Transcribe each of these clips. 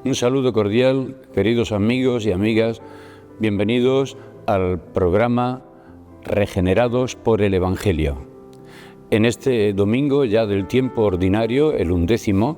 Un saludo cordial, queridos amigos y amigas, bienvenidos al programa Regenerados por el Evangelio. En este domingo ya del tiempo ordinario, el 11º,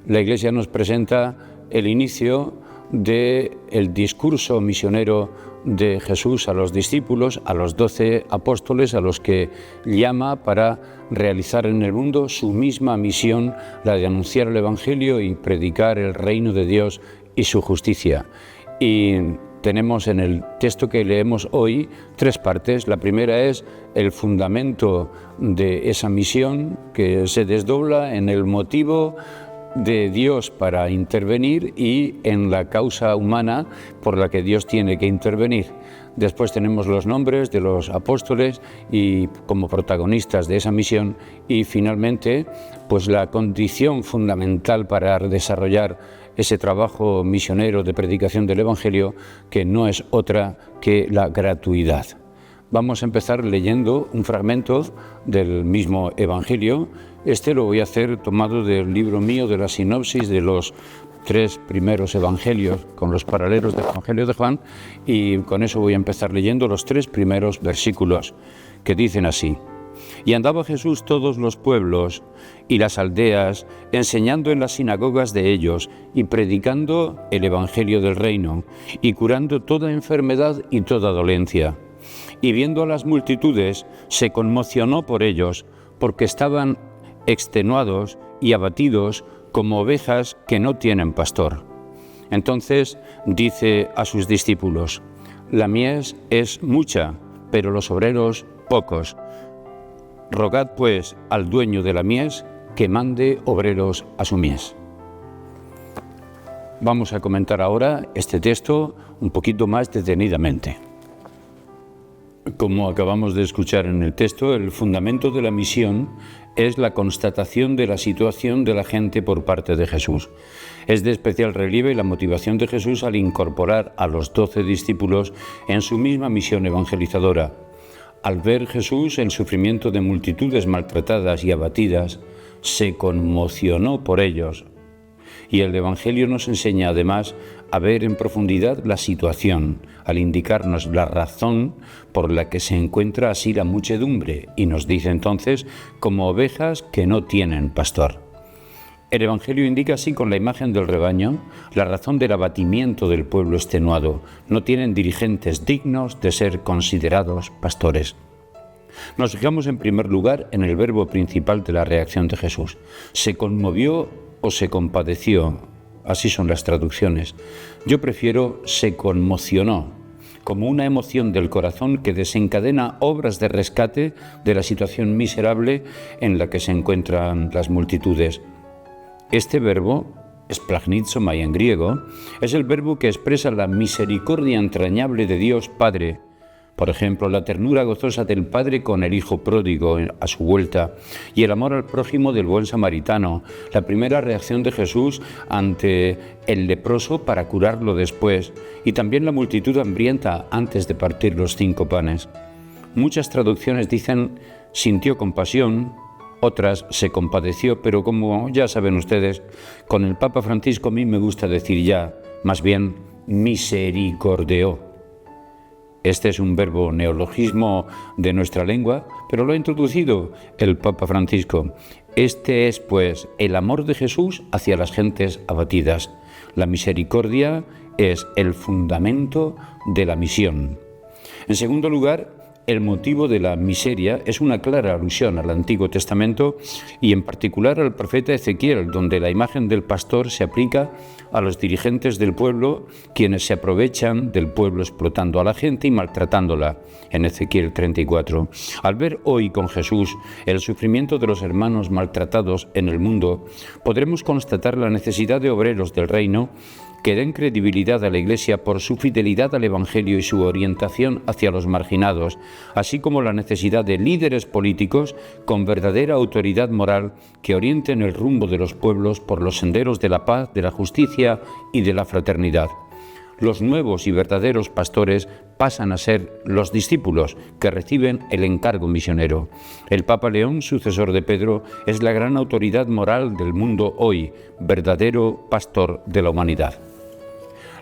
la Iglesia nos presenta el inicio del discurso misionero de Jesús a los discípulos, a los 12 apóstoles, a los que llama para realizar en el mundo su misma misión, la de anunciar el Evangelio y predicar el reino de Dios y su justicia. Y tenemos en el texto que leemos hoy 3 partes. La primera es el fundamento de esa misión, que se desdobla en el motivo de Dios para intervenir y en la causa humana por la que Dios tiene que intervenir. Después tenemos los nombres de los apóstoles y como protagonistas de esa misión, y finalmente pues la condición fundamental para desarrollar ese trabajo misionero de predicación del Evangelio, que no es otra que la gratuidad. Vamos a empezar leyendo un fragmento del mismo Evangelio. Este lo voy a hacer tomado del libro mío de la sinopsis de los 3 primeros evangelios, con los paralelos del Evangelio de Juan, y con eso voy a empezar leyendo los 3 primeros versículos, que dicen así: Y andaba Jesús todos los pueblos y las aldeas, enseñando en las sinagogas de ellos y predicando el Evangelio del reino, y curando toda enfermedad y toda dolencia. Y viendo a las multitudes, se conmocionó por ellos, porque estaban extenuados y abatidos como ovejas que no tienen pastor. Entonces dice a sus discípulos: La mies es mucha, pero los obreros pocos. Rogad pues al dueño de la mies que mande obreros a su mies. Vamos a comentar ahora este texto un poquito más detenidamente. Como acabamos de escuchar en el texto, el fundamento de la misión es la constatación de la situación de la gente por parte de Jesús. Es de especial relieve la motivación de Jesús al incorporar a los 12 discípulos en su misma misión evangelizadora. Al ver Jesús el sufrimiento de multitudes maltratadas y abatidas, se conmocionó por ellos. Y el Evangelio nos enseña además a ver en profundidad la situación, al indicarnos la razón por la que se encuentra así la muchedumbre, y nos dice entonces como ovejas que no tienen pastor. El Evangelio indica así con la imagen del rebaño la razón del abatimiento del pueblo extenuado. No tienen dirigentes dignos de ser considerados pastores. Nos fijamos en primer lugar en el verbo principal de la reacción de Jesús. Se conmovió o se compadeció, así son las traducciones. Yo prefiero se conmocionó, como una emoción del corazón que desencadena obras de rescate de la situación miserable en la que se encuentran las multitudes. Este verbo, splagnizomai en griego, es el verbo que expresa la misericordia entrañable de Dios Padre. Por ejemplo, la ternura gozosa del Padre con el Hijo pródigo a su vuelta y el amor al prójimo del buen samaritano, la primera reacción de Jesús ante el leproso para curarlo después, y también la multitud hambrienta antes de partir los 5 panes. Muchas traducciones dicen sintió compasión, otras se compadeció, pero como ya saben ustedes, con el Papa Francisco a mí me gusta decir ya, más bien, misericordió. Este es un verbo neologismo de nuestra lengua, pero lo ha introducido el Papa Francisco. Este es, pues, el amor de Jesús hacia las gentes abatidas. La misericordia es el fundamento de la misión. En segundo lugar, el motivo de la miseria es una clara alusión al Antiguo Testamento y en particular al profeta Ezequiel, donde la imagen del pastor se aplica a los dirigentes del pueblo, quienes se aprovechan del pueblo explotando a la gente y maltratándola, en Ezequiel 34. Al ver hoy con Jesús el sufrimiento de los hermanos maltratados en el mundo, podremos constatar la necesidad de obreros del reino que den credibilidad a la Iglesia por su fidelidad al Evangelio y su orientación hacia los marginados, así como la necesidad de líderes políticos con verdadera autoridad moral que orienten el rumbo de los pueblos por los senderos de la paz, de la justicia y de la fraternidad. los nuevos y verdaderos pastores pasan a ser los discípulos que reciben el encargo misionero. El Papa León, sucesor de Pedro, es la gran autoridad moral del mundo hoy, verdadero pastor de la humanidad.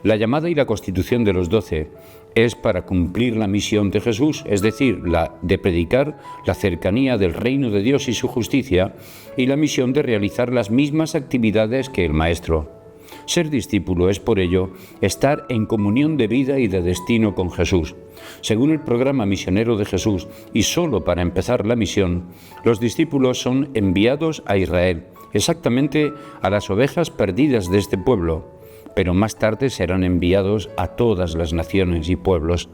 La llamada y la constitución de los 12 es para cumplir la misión de Jesús, es decir, la de predicar la cercanía del reino de Dios y su justicia, y la misión de realizar las mismas actividades que el Maestro. Ser discípulo es, por ello, estar en comunión de vida y de destino con Jesús. Según el programa misionero de Jesús, y solo para empezar la misión, los discípulos son enviados a Israel, exactamente a las ovejas perdidas de este pueblo, pero más tarde serán enviados a todas las naciones y pueblos.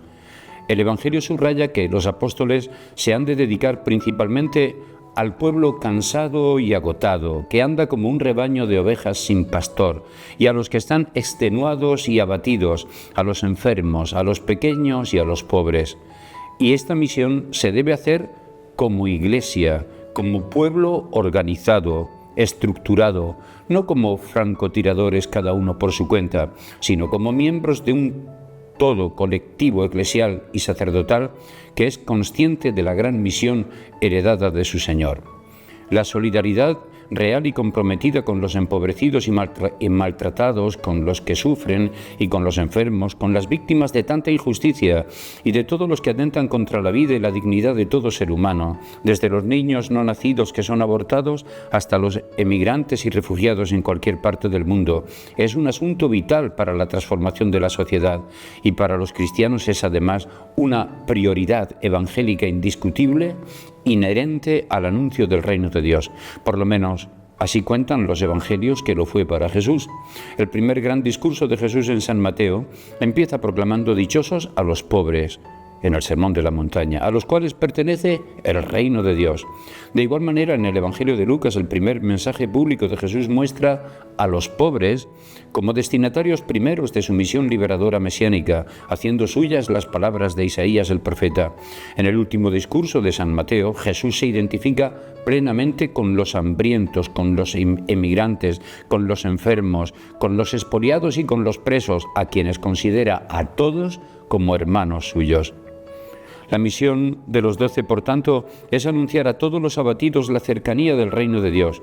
El Evangelio subraya que los apóstoles se han de dedicar principalmente al pueblo cansado y agotado, que anda como un rebaño de ovejas sin pastor, y a los que están extenuados y abatidos, a los enfermos, a los pequeños y a los pobres. Y esta misión se debe hacer como iglesia, como pueblo organizado, estructurado, no como francotiradores cada uno por su cuenta, sino como miembros de un todo colectivo eclesial y sacerdotal que es consciente de la gran misión heredada de su Señor. La solidaridad real y comprometida con los empobrecidos y maltratados, con los que sufren y con los enfermos, con las víctimas de tanta injusticia y de todos los que atentan contra la vida y la dignidad de todo ser humano, desde los niños no nacidos que son abortados hasta los emigrantes y refugiados en cualquier parte del mundo. Es un asunto vital para la transformación de la sociedad y para los cristianos es además una prioridad evangélica indiscutible inherente al anuncio del reino de Dios. Por lo menos así cuentan los evangelios que lo fue para Jesús. El primer gran discurso de Jesús en San Mateo empieza proclamando dichosos a los pobres, en el Sermón de la Montaña, a los cuales pertenece el reino de Dios. De igual manera, en el Evangelio de Lucas, el primer mensaje público de Jesús muestra a los pobres como destinatarios primeros de su misión liberadora mesiánica, haciendo suyas las palabras de Isaías el profeta. En el último discurso de San Mateo, Jesús se identifica plenamente con los hambrientos, con los emigrantes, con los enfermos, con los expoliados y con los presos, a quienes considera a todos como hermanos suyos. La misión de los 12, por tanto, es anunciar a todos los abatidos la cercanía del reino de Dios.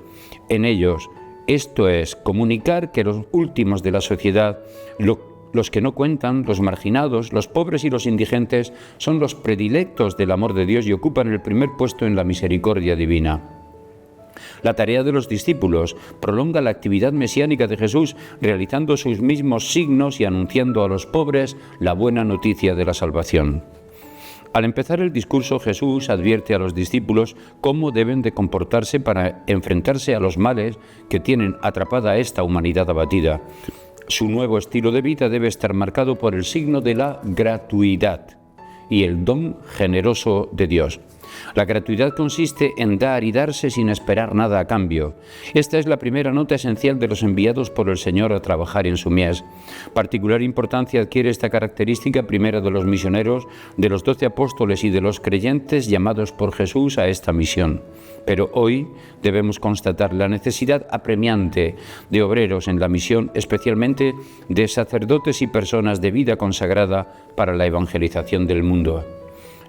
En ellos, esto es, comunicar que los últimos de la sociedad, los que no cuentan, los marginados, los pobres y los indigentes, son los predilectos del amor de Dios y ocupan el primer puesto en la misericordia divina. La tarea de los discípulos prolonga la actividad mesiánica de Jesús, realizando sus mismos signos y anunciando a los pobres la buena noticia de la salvación. Al empezar el discurso, Jesús advierte a los discípulos cómo deben de comportarse para enfrentarse a los males que tienen atrapada a esta humanidad abatida. Su nuevo estilo de vida debe estar marcado por el signo de la gratuidad y el don generoso de Dios. La gratuidad consiste en dar y darse sin esperar nada a cambio. Esta es la primera nota esencial de los enviados por el Señor a trabajar en su mies. Particular importancia adquiere esta característica primera de los misioneros, de los 12 apóstoles y de los creyentes llamados por Jesús a esta misión. Pero hoy debemos constatar la necesidad apremiante de obreros en la misión, especialmente de sacerdotes y personas de vida consagrada para la evangelización del mundo.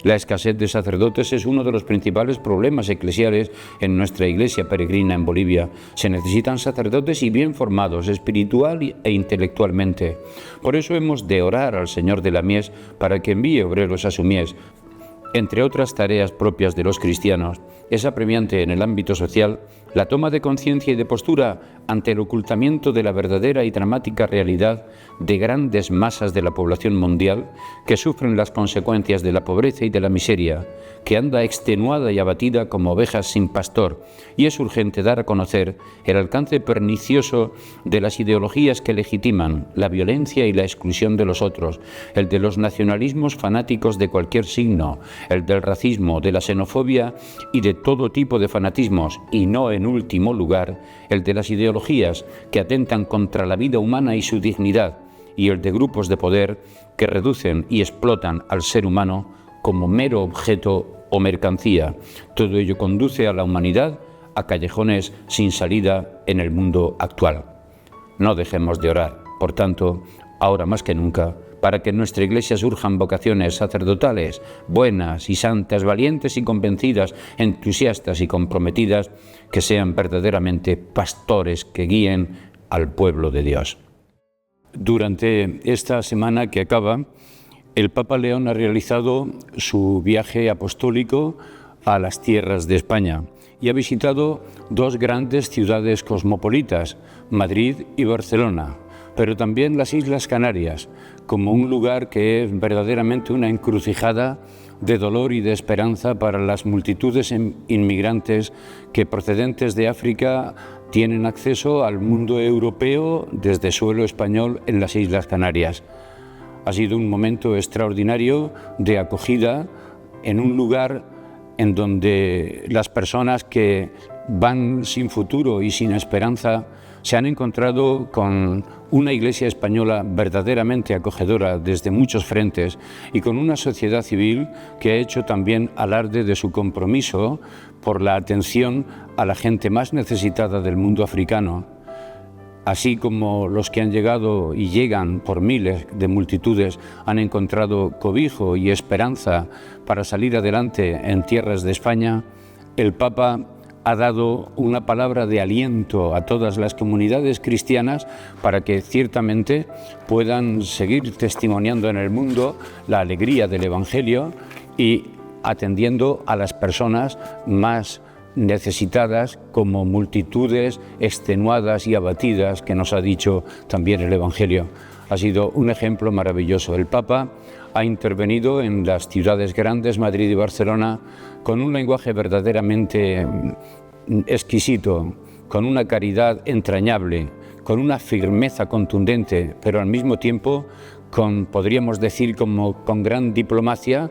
La escasez de sacerdotes es uno de los principales problemas eclesiales en nuestra iglesia peregrina en Bolivia. Se necesitan sacerdotes y bien formados, espiritual e intelectualmente. Por eso hemos de orar al Señor de la mies para que envíe obreros a su mies. Entre otras tareas propias de los cristianos, es apremiante en el ámbito social la toma de conciencia y de postura ante el ocultamiento de la verdadera y dramática realidad de grandes masas de la población mundial que sufren las consecuencias de la pobreza y de la miseria, que anda extenuada y abatida como ovejas sin pastor, y es urgente dar a conocer el alcance pernicioso de las ideologías que legitiman la violencia y la exclusión de los otros, el de los nacionalismos fanáticos de cualquier signo, el del racismo, de la xenofobia y de todo tipo de fanatismos, y no en último lugar, el de las ideologías que atentan contra la vida humana y su dignidad, y el de grupos de poder que reducen y explotan al ser humano como mero objeto o mercancía. Todo ello conduce a la humanidad a callejones sin salida en el mundo actual. No dejemos de orar. Por tanto, ahora más que nunca, para que en nuestra Iglesia surjan vocaciones sacerdotales buenas y santas, valientes y convencidas, entusiastas y comprometidas, que sean verdaderamente pastores que guíen al pueblo de Dios. Durante esta semana que acaba, el Papa León ha realizado su viaje apostólico a las tierras de España y ha visitado dos grandes ciudades cosmopolitas, Madrid y Barcelona, pero también las Islas Canarias, como un lugar que es verdaderamente una encrucijada de dolor y de esperanza para las multitudes inmigrantes que procedentes de África tienen acceso al mundo europeo desde suelo español en las Islas Canarias. Ha sido un momento extraordinario de acogida en un lugar en donde las personas que van sin futuro y sin esperanza se han encontrado con una Iglesia española verdaderamente acogedora desde muchos frentes y con una sociedad civil que ha hecho también alarde de su compromiso por la atención a la gente más necesitada del mundo africano. Así como los que han llegado y llegan por miles de multitudes han encontrado cobijo y esperanza para salir adelante en tierras de España, el Papa ha dado una palabra de aliento a todas las comunidades cristianas para que ciertamente puedan seguir testimoniando en el mundo la alegría del Evangelio y atendiendo a las personas más necesitadas como multitudes extenuadas y abatidas que nos ha dicho también el Evangelio. Ha sido un ejemplo maravilloso. El Papa ha intervenido en las ciudades grandes, Madrid y Barcelona, con un lenguaje verdaderamente exquisito, con una caridad entrañable, con una firmeza contundente, pero al mismo tiempo podríamos decir con gran diplomacia,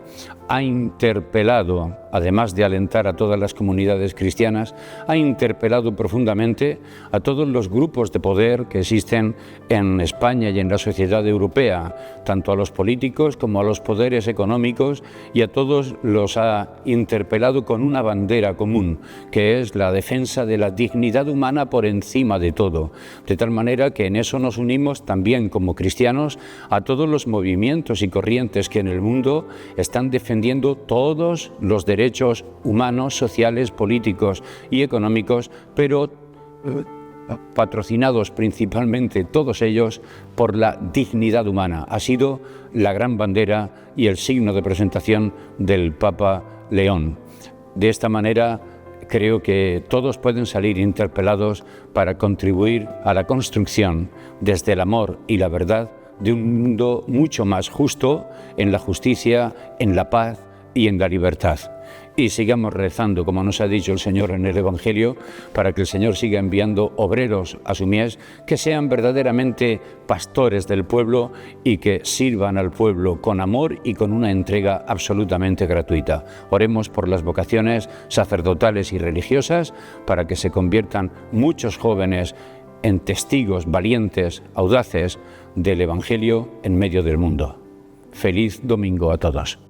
ha interpelado, además de alentar a todas las comunidades cristianas, ha interpelado profundamente a todos los grupos de poder que existen en España y en la sociedad europea, tanto a los políticos como a los poderes económicos, y a todos los ha interpelado con una bandera común, que es la defensa de la dignidad humana por encima de todo, de tal manera que en eso nos unimos también como cristianos a todos los movimientos y corrientes que en el mundo están defendiendo todos los derechos humanos, sociales, políticos y económicos, pero patrocinados principalmente todos ellos por la dignidad humana. Ha sido la gran bandera y el signo de presentación del Papa León. De esta manera creo que todos pueden salir interpelados para contribuir a la construcción desde el amor y la verdad de un mundo mucho más justo en la justicia, en la paz y en la libertad. Y sigamos rezando, como nos ha dicho el Señor en el Evangelio, para que el Señor siga enviando obreros a su mies, que sean verdaderamente pastores del pueblo y que sirvan al pueblo con amor y con una entrega absolutamente gratuita. Oremos por las vocaciones sacerdotales y religiosas, para que se conviertan muchos jóvenes en testigos valientes, audaces del Evangelio en medio del mundo. Feliz domingo a todos.